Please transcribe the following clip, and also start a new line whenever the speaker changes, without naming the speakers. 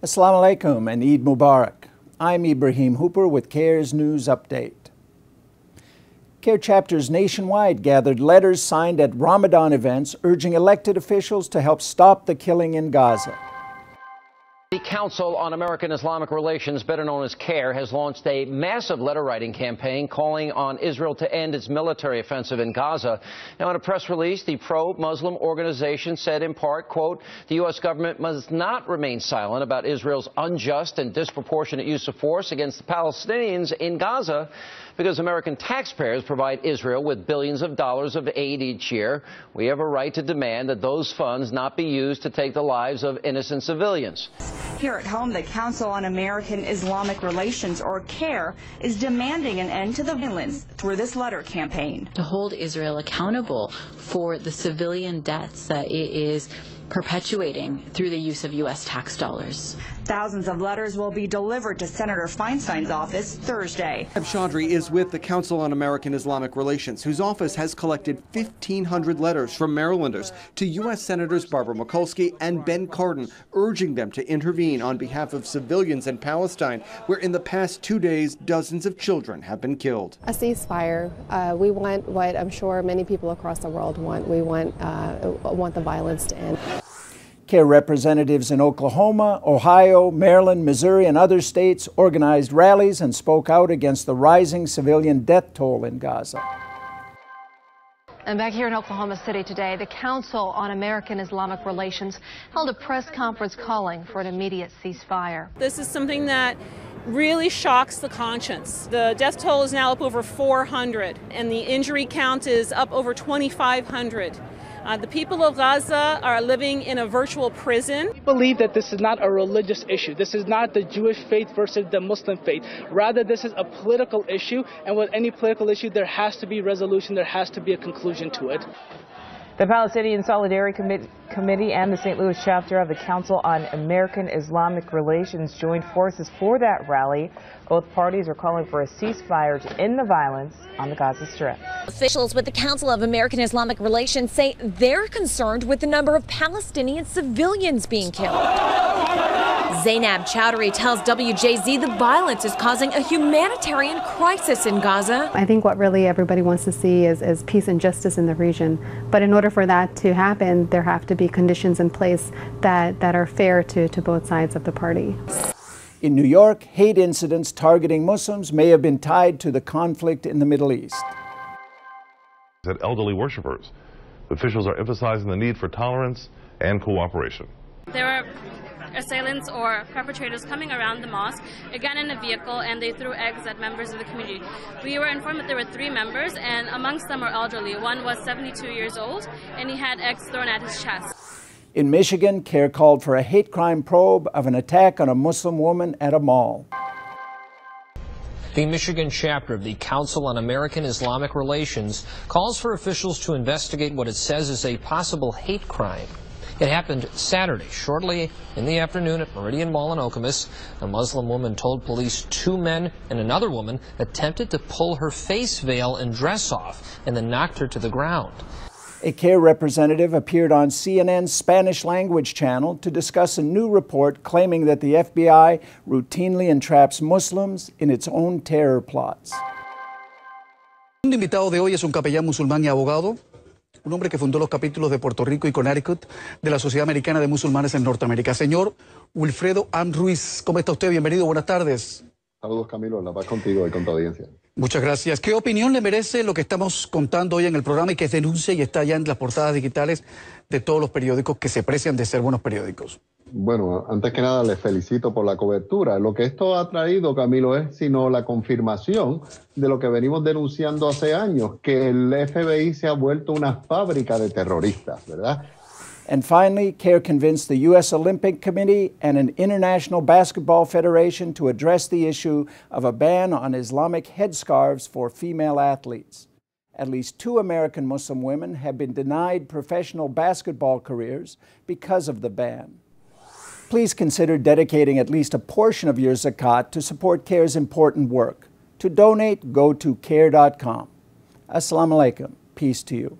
Assalamu alaikum and Eid Mubarak. I'm Ibrahim Hooper with CAIR's News Update. CAIR chapters nationwide gathered letters signed at Ramadan events urging elected officials to help stop the killing in Gaza.
The Council on American Islamic Relations, better known as CAIR, has launched a massive letter-writing campaign calling on Israel to end its military offensive in Gaza. Now, in a press release, the pro-Muslim organization said in part, quote, the U.S. government must not remain silent about Israel's unjust and disproportionate use of force against the Palestinians in Gaza because American taxpayers provide Israel with billions of dollars of aid each year. We have a right to demand that those funds not be used to take the lives of innocent civilians.
Here at home, the Council on American Islamic Relations, or CAIR, is demanding an end to the violence through this letter campaign.
To hold Israel accountable for the civilian deaths that it is perpetuating through the use of U.S. tax dollars.
Thousands of letters will be delivered to Senator Feinstein's office Thursday.
Chaudhry is with the Council on American Islamic Relations, whose office has collected 1,500 letters from Marylanders to U.S. Senators Barbara Mikulski and Ben Cardin, urging them to intervene on behalf of civilians in Palestine, where in the past 2 days, dozens of children have been killed.
A ceasefire. We want what I'm sure many people across the world want. We want the violence to end.
CAIR representatives in Oklahoma, Ohio, Maryland, Missouri, and other states organized rallies and spoke out against the rising civilian death toll in Gaza.
And back here in Oklahoma City today, the Council on American Islamic Relations held a press conference calling for an immediate ceasefire.
This is something that really shocks the conscience. The death toll is now up over 400, and the injury count is up over 2,500. The people of Gaza are living in a virtual prison.
We believe that this is not a religious issue. This is not the Jewish faith versus the Muslim faith. Rather, this is a political issue, and with any political issue, there has to be resolution, there has to be a conclusion to it.
The Palestinian Solidarity Committee and the St. Louis chapter of the Council on American Islamic Relations joined forces for that rally. Both parties are calling for a ceasefire to end the violence on the Gaza Strip.
Officials with the Council of American Islamic Relations say they're concerned with the number of Palestinian civilians being killed. Zainab Chowdhury tells WJZ the violence is causing a humanitarian crisis in Gaza.
I think what really everybody wants to see is peace and justice in the region. But in order for that to happen, there have to be conditions in place that are fair to both sides of the party.
In New York, hate incidents targeting Muslims may have been tied to the conflict in the Middle East.
At elderly worshipers, officials are emphasizing the need for tolerance and cooperation.
There were assailants or perpetrators coming around the mosque, again in a vehicle, and they threw eggs at members of the community. We were informed that there were 3 members, and amongst them were elderly. One was 72 years old, and he had eggs thrown at his chest.
In Michigan, CAIR called for a hate crime probe of an attack on a Muslim woman at a mall.
The Michigan chapter of the Council on American Islamic Relations calls for officials to investigate what it says is a possible hate crime. It happened Saturday, shortly in the afternoon at Meridian Mall in Okemos. A Muslim woman told police 2 men and another woman attempted to pull her face veil and dress off and then knocked her to the ground.
A CAIR representative appeared on CNN's Spanish language channel to discuss a new report claiming that the FBI routinely entraps Muslims in its own terror plots.
Un invitado de hoy es un capellán musulmán y abogado, un hombre que fundó los capítulos de Puerto Rico y Connecticut de la Sociedad Americana de Musulmanes en Norteamérica. Señor Wilfredo Am Ruiz, ¿cómo está usted? Bienvenido, buenas tardes.
Saludos, Camilo, la paz contigo y con tu audiencia.
Muchas gracias. ¿Qué opinión le merece lo que estamos contando hoy en el programa y que es denuncia y está ya en las portadas digitales de todos los periódicos que se precian de ser buenos periódicos?
Bueno, antes que nada les felicito por la cobertura. Lo que esto ha traído, Camilo, es sino la confirmación de lo que venimos denunciando hace años, que el FBI se ha vuelto una fábrica de terroristas, ¿verdad?
And finally, CAIR convinced the U.S. Olympic Committee and an International Basketball Federation to address the issue of a ban on Islamic headscarves for female athletes. At least 2 American Muslim women have been denied professional basketball careers because of the ban. Please consider dedicating at least a portion of your zakat to support CAIR's important work. To donate, go to CAIR.com. Assalamu alaikum. Peace to you.